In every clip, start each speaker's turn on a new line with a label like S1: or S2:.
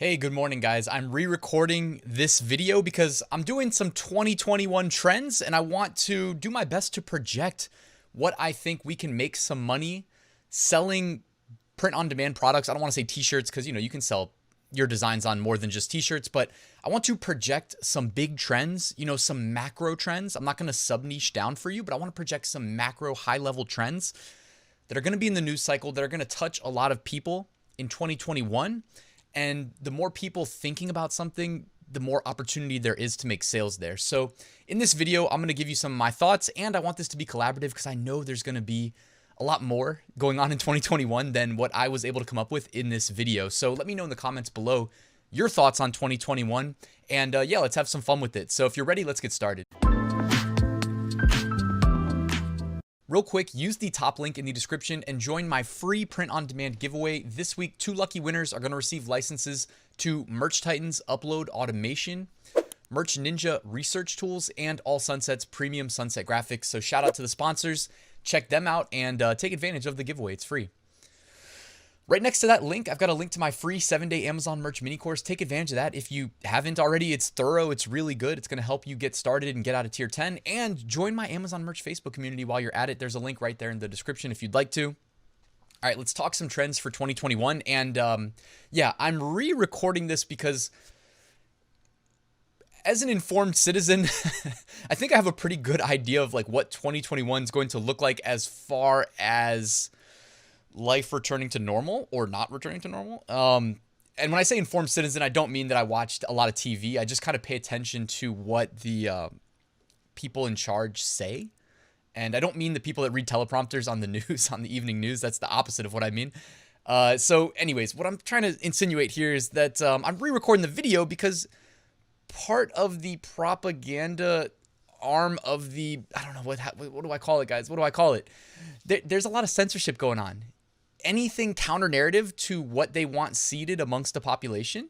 S1: Hey, good morning, guys. I'm re-recording this video because I'm doing some 2021 trends and I want to do my best to project what I think we can make some money selling print-on-demand products. I don't want to say t-shirts because, you can sell your designs on more than just t-shirts, but I want to project some big trends, some macro trends. I'm not going to sub-niche down for you, but I want to project some macro high-level trends that are going to be in the news cycle, that are going to touch a lot of people in 2021. And the more people thinking about something, the more opportunity there is to make sales there. So in this video, I'm going to give you some of my thoughts, and I want this to be collaborative because I know there's going to be a lot more going on in 2021 than what I was able to come up with in this video. So let me know in the comments below your thoughts on 2021, and yeah, let's have some fun with it. So if you're ready, let's get started. Real quick, use the top link in the description and join my free print-on-demand giveaway. This week, 2 lucky winners are going to receive licenses to Merch Titan's Upload Automation, Merch Ninja Research Tools, and All Sunsets Premium Sunset Graphics. So shout out to the sponsors. Check them out and take advantage of the giveaway. It's free. Right next to that link, I've got a link to my free 7-day Amazon merch mini course. Take advantage of that. If you haven't already, it's thorough. It's really good. It's going to help you get started and get out of tier 10. And join my Amazon merch Facebook community while you're at it. There's a link right there in the description if you'd like to. All right, let's talk some trends for 2021. And yeah, I'm re-recording this because as an informed citizen, I think I have a pretty good idea of like what 2021 is going to look like as far as life returning to normal or not returning to normal. And when I say informed citizen, I don't mean that I watched a lot of TV. I just kind of pay attention to what the people in charge say. And I don't mean the people that read teleprompters on the news, on the evening news. That's the opposite of what I mean. So anyways, what I'm trying to insinuate here is that I'm re-recording the video because part of the propaganda arm of the, I don't know, what do I call it, guys? What do I call it? There's a lot of censorship going on. Anything counter narrative to what they want seeded amongst the population,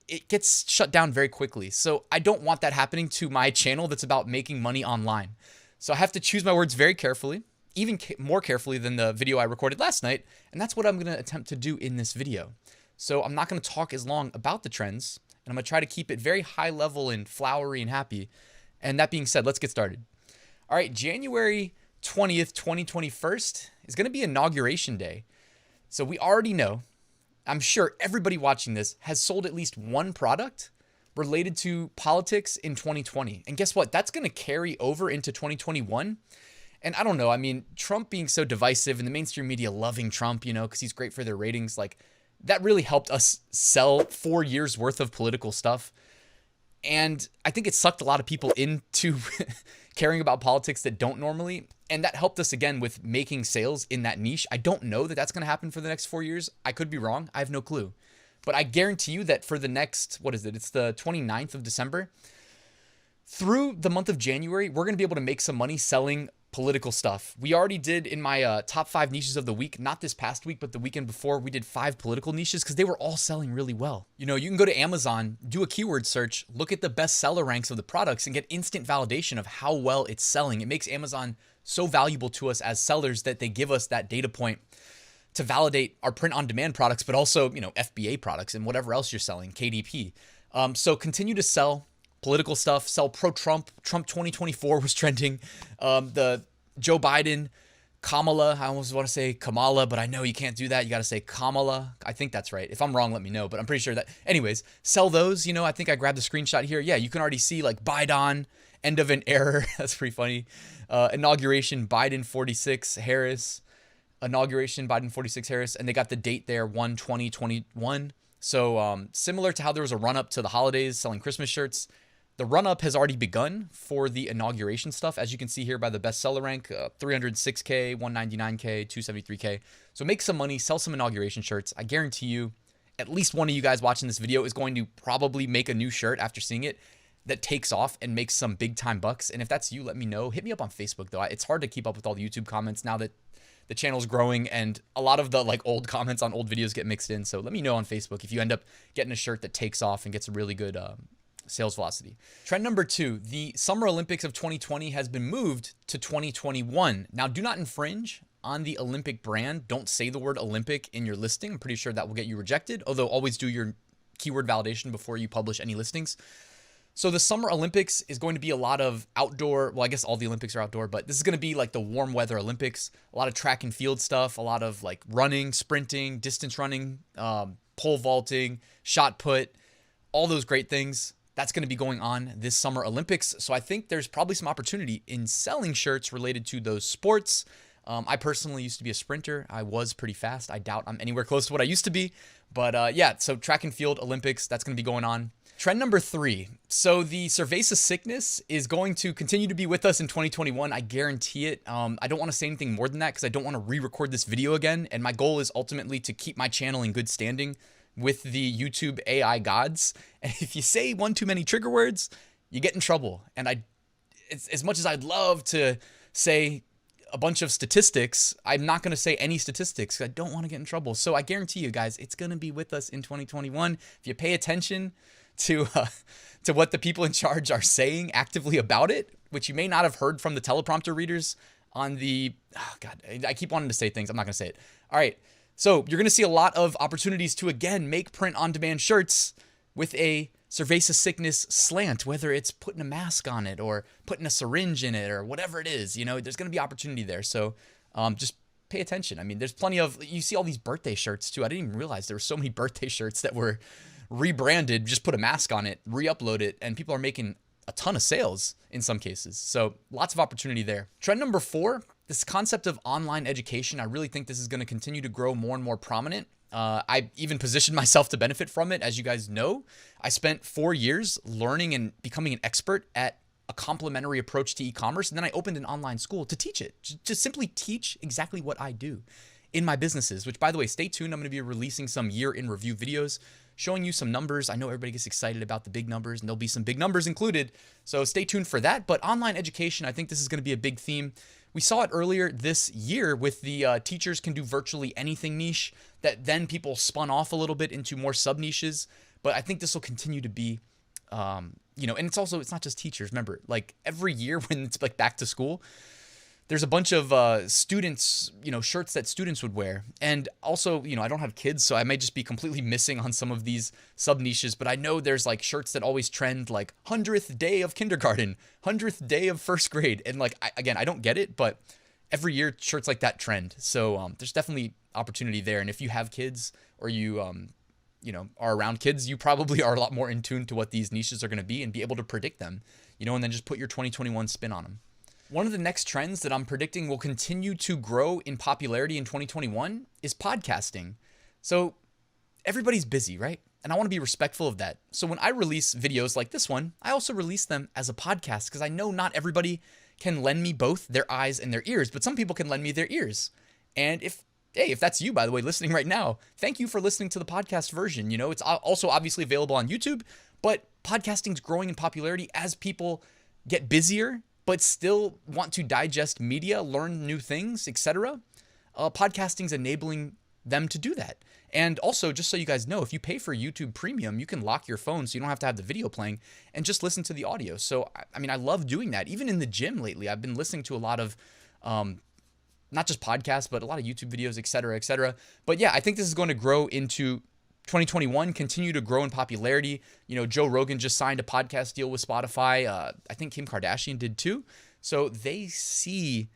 S1: it gets shut down very quickly. So I don't want that happening to my channel that's about making money online. So I have to choose my words very carefully, even more carefully than the video I recorded last night. And that's what I'm going to attempt to do in this video. So I'm not going to talk as long about the trends, and I'm going to try to keep it very high level and flowery and happy. And that being said, let's get started. All right, January 20th, 2021 is going to be Inauguration Day. So we already know, I'm sure everybody watching this has sold at least one product related to politics in 2020. And guess what? That's going to carry over into 2021. And I don't know, I mean, Trump being so divisive and the mainstream media loving Trump, because he's great for their ratings, like that really helped us sell 4 years worth of political stuff. And I think it sucked a lot of people into caring about politics that don't normally. And that helped us again with making sales in that niche. I don't know that that's going to happen for the next 4 years. I could be wrong. I have no clue. But I guarantee you that for the next, what is it? It's the 29th of December. Through the month of January, we're going to be able to make some money selling political stuff. We already did in my top 5 niches of the week, not this past week, but the weekend before, we did 5 political niches because they were all selling really well. You can go to Amazon, do a keyword search, look at the bestseller ranks of the products and get instant validation of how well it's selling. It makes Amazon so valuable to us as sellers that they give us that data point to validate our print-on-demand products, but also, FBA products and whatever else you're selling, KDP. So continue to sell political stuff, sell pro-Trump. Trump 2024 was trending. The Joe Biden, Kamala, I almost want to say Kamala, but I know you can't do that. You got to say Kamala. I think that's right. If I'm wrong, let me know, but I'm pretty sure that. Anyways, sell those. I think I grabbed the screenshot here. Yeah, you can already see like Biden, end of an era. That's pretty funny. Inauguration, Biden 46, Harris. Inauguration, Biden 46, Harris. And they got the date there, 1/20/21. So similar to how there was a run-up to the holidays selling Christmas shirts, the run-up has already begun for the inauguration stuff, as you can see here by the bestseller rank, 306K, 199K, 273K. So make some money, sell some inauguration shirts. I guarantee you, at least one of you guys watching this video is going to probably make a new shirt after seeing it that takes off and makes some big-time bucks. And if that's you, let me know. Hit me up on Facebook, though. It's hard to keep up with all the YouTube comments now that the channel's growing and a lot of the old comments on old videos get mixed in. So let me know on Facebook if you end up getting a shirt that takes off and gets a really good sales velocity. Trend number 2, the Summer Olympics of 2020 has been moved to 2021. Now, do not infringe on the Olympic brand. Don't say the word Olympic in your listing. I'm pretty sure that will get you rejected, although always do your keyword validation before you publish any listings. So the Summer Olympics is going to be a lot of outdoor, well, I guess all the Olympics are outdoor, but this is going to be like the warm weather Olympics, a lot of track and field stuff, a lot of like running, sprinting, distance running, pole vaulting, shot put, all those great things. That's going to be going on this Summer Olympics. So I think there's probably some opportunity in selling shirts related to those sports. I personally used to be a sprinter. I was pretty fast. I doubt I'm anywhere close to what I used to be. But yeah, so track and field Olympics, that's going to be going on. Trend number 3. So the cerveza sickness is going to continue to be with us in 2021. I guarantee it. I don't want to say anything more than that because I don't want to re-record this video again. And my goal is ultimately to keep my channel in good standing with the YouTube AI gods. And if you say one too many trigger words, you get in trouble. And as much as I'd love to say a bunch of statistics, I'm not going to say any statistics. I don't want to get in trouble. So I guarantee you guys, it's going to be with us in 2021. If you pay attention to what the people in charge are saying actively about it, which you may not have heard from the teleprompter readers on the, oh God, I keep wanting to say things. I'm not going to say it. All right. So you're going to see a lot of opportunities to, again, make print on demand shirts with a cerveza sickness slant, whether it's putting a mask on it or putting a syringe in it or whatever it is, there's going to be opportunity there. So just pay attention. I mean, there's plenty of, you see all these birthday shirts too. I didn't even realize there were so many birthday shirts that were rebranded, just put a mask on it, re-upload it, and people are making a ton of sales in some cases. So lots of opportunity there. Trend number 4, this concept of online education. I really think this is going to continue to grow more and more prominent. I even positioned myself to benefit from it. As you guys know, I spent 4 years learning and becoming an expert at a complementary approach to e-commerce. And then I opened an online school to teach it, to simply teach exactly what I do in my businesses, which, by the way, stay tuned. I'm going to be releasing some year in review videos showing you some numbers. I know everybody gets excited about the big numbers, and there'll be some big numbers included. So stay tuned for that. But online education, I think this is going to be a big theme. We saw it earlier this year with the teachers can do virtually anything niche that then people spun off a little bit into more sub niches. But I think this will continue to be, and it's not just teachers. Remember, like every year when it's like back to school, there's a bunch of students, shirts that students would wear. And also, I don't have kids, so I may just be completely missing on some of these sub niches, but I know there's like shirts that always trend like 100th day of kindergarten, 100th day of first grade. And like, I don't get it, but every year shirts like that trend. So there's definitely opportunity there. And if you have kids or you, are around kids, you probably are a lot more in tune to what these niches are going to be and be able to predict them, and then just put your 2021 spin on them. One of the next trends that I'm predicting will continue to grow in popularity in 2021 is podcasting. So everybody's busy, right? And I want to be respectful of that. So when I release videos like this one, I also release them as a podcast because I know not everybody can lend me both their eyes and their ears, but some people can lend me their ears. And if that's you, by the way, listening right now, thank you for listening to the podcast version. It's also obviously available on YouTube, but podcasting's growing in popularity as people get busier but still want to digest media, learn new things, etc. Podcasting's enabling them to do that. And also, just so you guys know, if you pay for YouTube Premium, you can lock your phone so you don't have to have the video playing and just listen to the audio. So, I love doing that. Even in the gym lately, I've been listening to a lot of, not just podcasts, but a lot of YouTube videos, etc., etc. But yeah, I think this is going to grow into 2021, continue to grow in popularity. Joe Rogan just signed a podcast deal with Spotify. I think Kim Kardashian did too. So they see,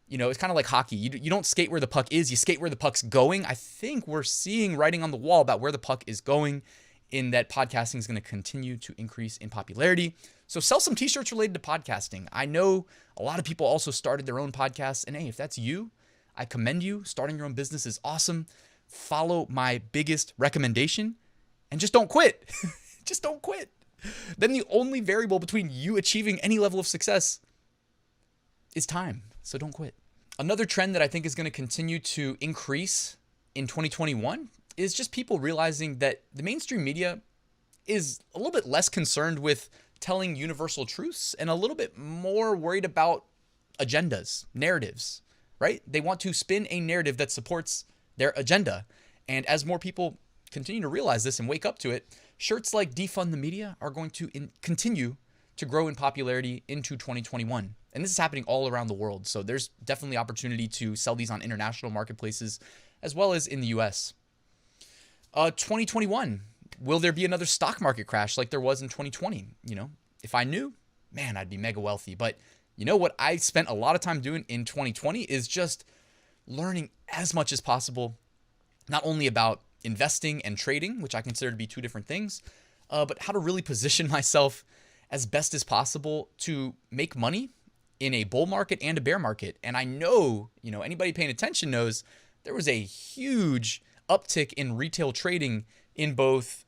S1: it's kind of like hockey. You don't skate where the puck is, you skate where the puck's going. I think we're seeing writing on the wall about where the puck is going in that podcasting is going to continue to increase in popularity. So sell some t-shirts related to podcasting. I know a lot of people also started their own podcasts. And hey, if that's you, I commend you. Starting your own business is awesome. Follow my biggest recommendation and just don't quit. Just don't quit. Then the only variable between you achieving any level of success is time. So don't quit. Another trend that I think is going to continue to increase in 2021 is just people realizing that the mainstream media is a little bit less concerned with telling universal truths and a little bit more worried about agendas, narratives, right? They want to spin a narrative that supports their agenda. And as more people continue to realize this and wake up to it, shirts like Defund the Media are going to continue to grow in popularity into 2021. And this is happening all around the world. So there's definitely opportunity to sell these on international marketplaces as well as in the US. 2021. Will there be another stock market crash like there was in 2020? If I knew, man, I'd be mega wealthy. But you know what I spent a lot of time doing in 2020 is just learning as much as possible, not only about investing and trading, which I consider to be two different things, but how to really position myself as best as possible to make money in a bull market and a bear market. And I know, anybody paying attention knows there was a huge uptick in retail trading in both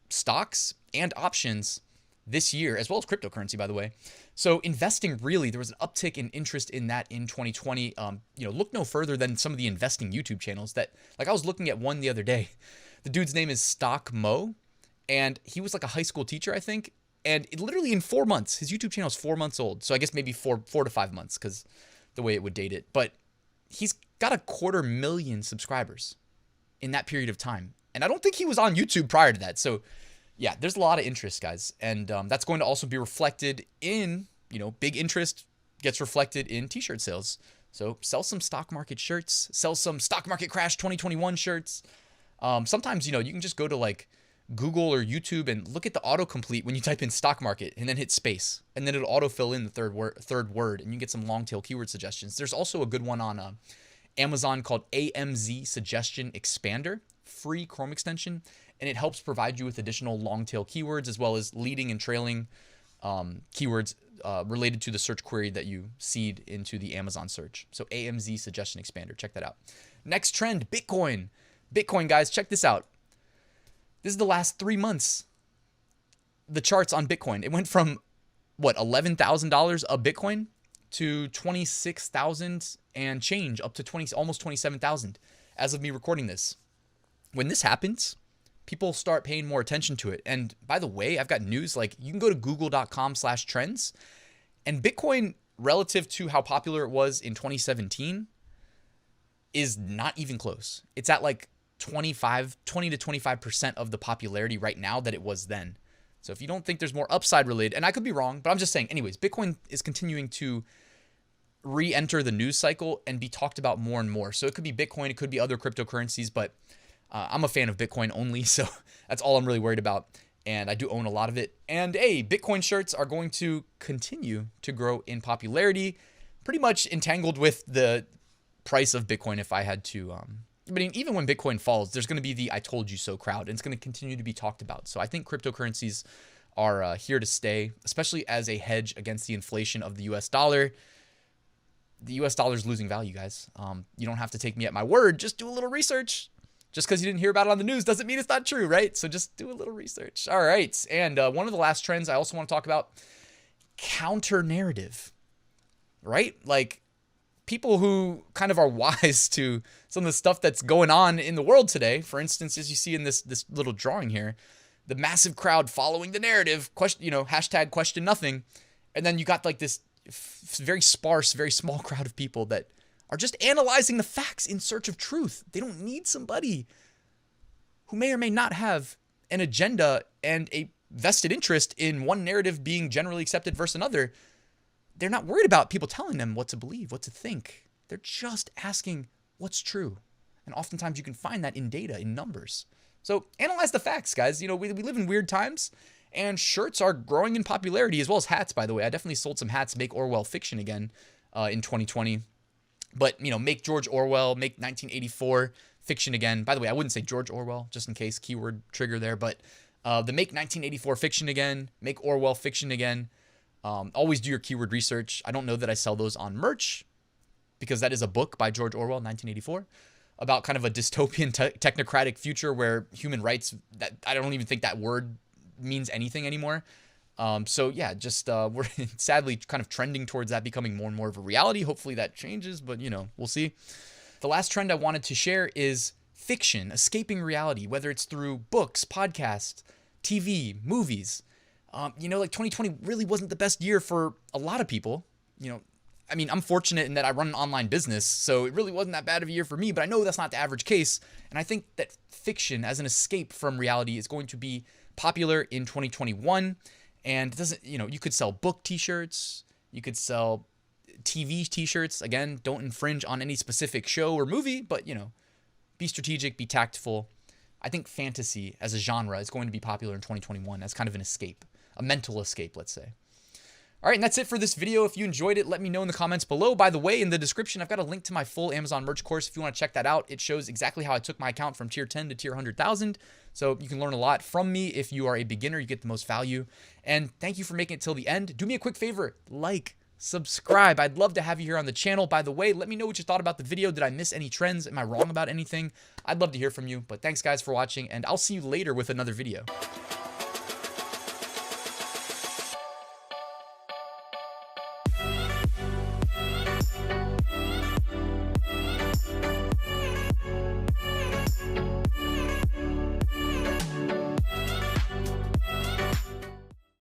S1: stocks and options this year, as well as cryptocurrency, by the way. So investing, really, there was an uptick in interest in that in 2020. Look no further than some of the investing YouTube channels that, like, I was looking at one the other day. The dude's name is Stock Mo, and he was like a high school teacher, I think. And literally in 4 months, his YouTube channel is 4 months old. So I guess maybe four to 5 months, because the way it would date it. But he's got 250,000 subscribers in that period of time. And I don't think he was on YouTube prior to that. So yeah, there's a lot of interest, guys. And that's going to also be reflected in, big interest gets reflected in t-shirt sales. So sell some stock market shirts, sell some stock market crash 2021 shirts. Sometimes, you can just go to like Google or YouTube and look at the autocomplete when you type in stock market and then hit space. And then it'll autofill in the third word and you get some long tail keyword suggestions. There's also a good one on Amazon called AMZ Suggestion Expander, free Chrome extension. And it helps provide you with additional long tail keywords as well as leading and trailing keywords related to the search query that you seed into the Amazon search. So AMZ Suggestion Expander, check that out. Next trend, Bitcoin. Bitcoin, guys, check this out. This is the last 3 months. The charts on Bitcoin. It went from $11,000 a Bitcoin to 26,000 and change, up to almost 27,000 as of me recording this. When this happens, people start paying more attention to it. And by the way, I've got news. Like, you can go to google.com/trends, and Bitcoin, relative to how popular it was in 2017, is not even close. It's at like 20 to 25% of the popularity right now that it was then. So if you don't think there's more upside related, and I could be wrong, but I'm just saying, anyways, Bitcoin is continuing to re-enter the news cycle and be talked about more and more. So it could be Bitcoin, it could be other cryptocurrencies, but I'm a fan of Bitcoin only, so that's all I'm really worried about. And I do own a lot of it. And hey, Bitcoin shirts are going to continue to grow in popularity, pretty much entangled with the price of Bitcoin if I had to. But even when Bitcoin falls, there's going to be the I told you so crowd, and it's going to continue to be talked about. So I think cryptocurrencies are here to stay, especially as a hedge against the inflation of the US dollar. The US dollar is losing value, guys. You don't have to take me at my word. Just do a little research. Just because you didn't hear about it on the news doesn't mean it's not true, right? So just do a little research. All right. And one of the last trends I also want to talk about, counter narrative, right? Like, people who kind of are wise to some of the stuff that's going on in the world today. For instance, as you see in this little drawing here, the massive crowd following the narrative, hashtag question nothing. And then you got like this very sparse, very small crowd of people that are just analyzing the facts in search of truth. They don't need somebody who may or may not have an agenda and a vested interest in one narrative being generally accepted versus another. They're not worried about people telling them what to believe, what to think. They're just asking what's true. And oftentimes you can find that in data, in numbers. So analyze the facts, guys. We live in weird times, and shirts are growing in popularity, as well as hats, by the way. I definitely sold some hats, Make Orwell Fiction again in 2020. But, make George Orwell, make 1984 fiction again. By the way, I wouldn't say George Orwell, just in case, keyword trigger there. But the make 1984 fiction again, make Orwell fiction again. Always do your keyword research. I don't know that I sell those on merch, because that is a book by George Orwell, 1984, about kind of a dystopian technocratic future where human rights, that I don't even think that word means anything anymore. So yeah, just we're sadly kind of trending towards that becoming more and more of a reality. Hopefully that changes, but we'll see. The last trend I wanted to share is fiction, escaping reality, whether it's through books, podcasts, TV, movies. Like 2020 really wasn't the best year for a lot of people. I'm fortunate in that I run an online business, so it really wasn't that bad of a year for me, but I know that's not the average case. And I think that fiction as an escape from reality is going to be popular in 2021. And it doesn't, you could sell book t-shirts, you could sell TV t-shirts. Again, don't infringe on any specific show or movie, but be strategic, be tactful. I think fantasy as a genre is going to be popular in 2021 as kind of an escape, a mental escape, let's say. All right, and that's it for this video. If you enjoyed it, let me know in the comments below. By the way, in the description, I've got a link to my full Amazon merch course. If you want to check that out, it shows exactly how I took my account from tier 10 to tier 100,000. So you can learn a lot from me. If you are a beginner, you get the most value. And thank you for making it till the end. Do me a quick favor, like, subscribe. I'd love to have you here on the channel. By the way, let me know what you thought about the video. Did I miss any trends? Am I wrong about anything? I'd love to hear from you. But thanks guys for watching, and I'll see you later with another video.